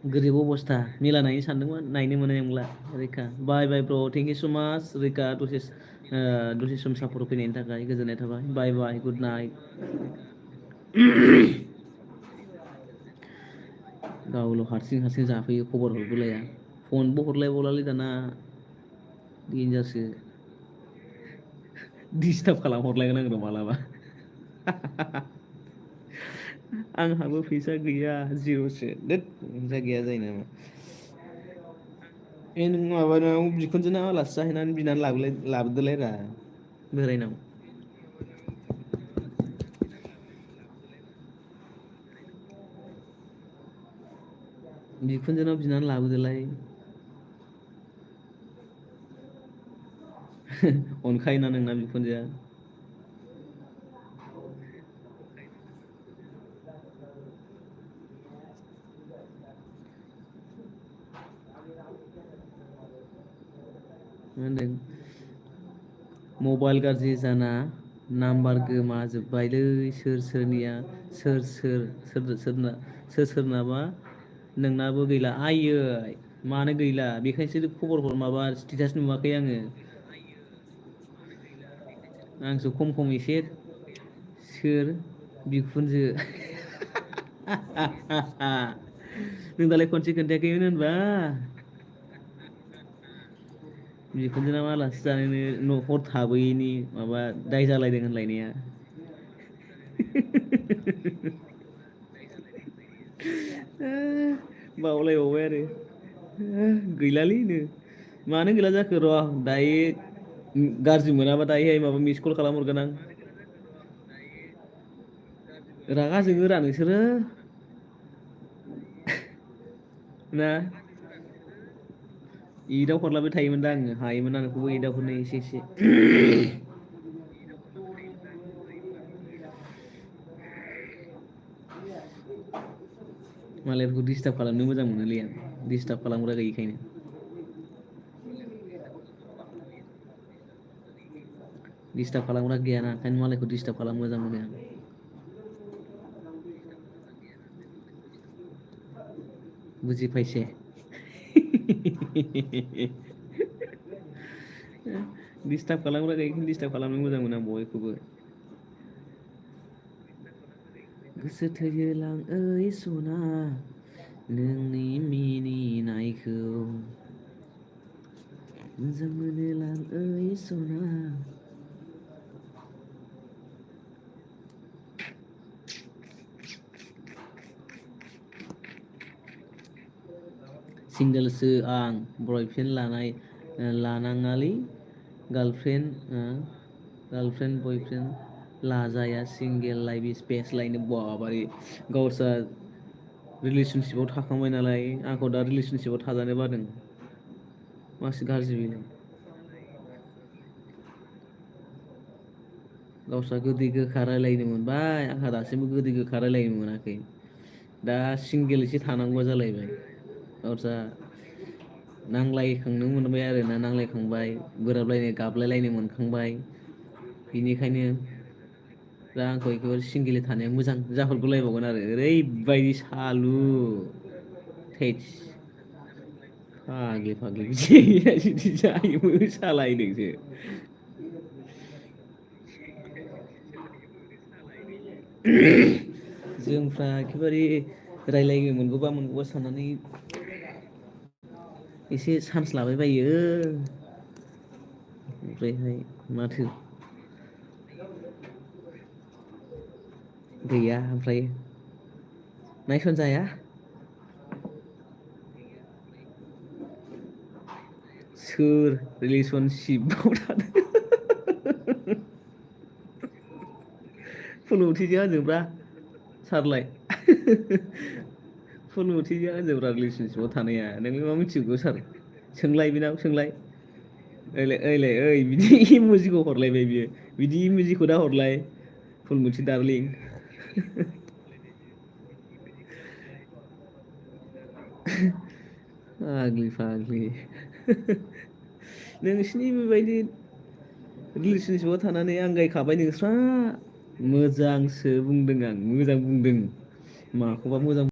गोरिब अबस्था मेला नायनो सानदोंमोन नायनो मोननाय नंला रैखा बाय बाय ब्र थेंक इउ स' माच रैखा दसे सम सापर्ट फैनायनि थाखाय गोजोननाय थाबाय बाय बाय गुड नाइट गावल' हारसिं हारसिं जाफैयो खबर हरबोलाया फनबो हरलायबावलालै दाना देनजारसो दिस्टार्ब खालाम हरलायगोन आंनो मालाबा आंहाबो फैसा गैया जिर'सो दोद फैसा गैया जायो नामा नों माबानाव बिखुनजोनाव आलासि जाहैनानै बिनानै लाबोदोलाय रा बोरायनाव बिखुनजोनाव बिनानै लाबोदोलाय अनखायोना नोंना बिखुनजोआ मा होनदों मबाइल गाज्रि जाना नाम्बार गोमाजोब्बायलै सोरनाबा नोंनाबो गैला आइयै मानो गैला बेखायनोसो खबर हर माबा स्टेटास नुवाखै आङो आंसो खम खम एसे सोर बिखुनजो नों दालाय खनसे खोन्थायाखैमोन होनबा बिखुनजोनाव आलासि जानोनो हर थाबोयैनि माबा दाय जालायदों होनलायनाया बावलायबावबाय आरो गैलालैनो मानो गैला जाखो र' दायो गाज्रि मोनाबा दायोहाय माबा मिस कल खालामहरगोन आं रागा जोङोरा नोंसोरो ना इदाव हरलाबाय थायोमोन दा आङो हायोमोन आं नोंखौबो इदाव हरनो एसे एसे मालायफोरखौ डिस्टार्ब खालामनो मोजां मोनोलै आं डिस्टार्ब खालामग्रा गैयिखायनो डिस्टार्ब खालामग्रा गैयाना ओंखायनो मालायखौ डिस्टार्ब खालामनो मोजां मोनो आं बुजिफायसे डिस्टार्ब खालामग्रा गैयैखायनो डिस्टार्ब खालामनो मोजां मोनो आं बयखौबो गोसो थोयोलां ओइ सना नोंनि मिनिनायखौ मोजां मोनोलां ओइ सना सिंगोलसो आं बयफ्रेन्ड लानाङालै गार्लफ्रेन्ड बयफ्रेन्ड लाजाया सिंगेल लाइफ इज बेस्ट लायनो बाबारे गावस्रा रिलेसनसिपाव थाखांबाय नालाय आंखौ दा रिलेसनसिपाव थाजानो बादों मासि गाज्रि बेलाय गावस्रा गोदै गोखा रायलायनो मोनबाय आंहा दासिमबो गोदै गोखा रायलायनो मोनाखै दा सिंगेल एसे थानांगौ जालायबाय गावस्रा नांलायखांनो मोनबाय आरोना नांलायखांबाय बोराबलायनो गाबलायलायनो मोनखांबाय बिनिखायनो दा आंखौ एखेबारे सिंगेलै थानाया मोजां जाहरगुलायबावगोन आरो ओरैबायदि सालु थैस फाग्लि बिदि जायोबो सालायदोंसो जोंफ्रा एखेबारे रायलायनो मोनगौबा साननानै एसे चान्स लाबाय बायो ओमफ्रायहाय माथो गैया ओमफ्राय नायसनजाया सोर रिलेसनसिपाव थादों फुलुंथिजों आंजोंब्रा सारलाय फुलुंथिजों आंजोंब्रा रिलेसनसिपाव थानाया नोंलाय मा मिथिगौ सार सोंलाय बिनाव सोंलाय ओइलाय ओइ बिदि इमजिखौ हरलायबाय बियो बिदि इमजिखौ दा हरलाय फुलमुथि दार्लिं फाग्लि नोंसिनि बेबायदि रिलेसनसिपाव थानानै आंगायखाबाय नोंस्रा मोजांसो बुंदों आं मोजां बुंदों माखौबा मोजां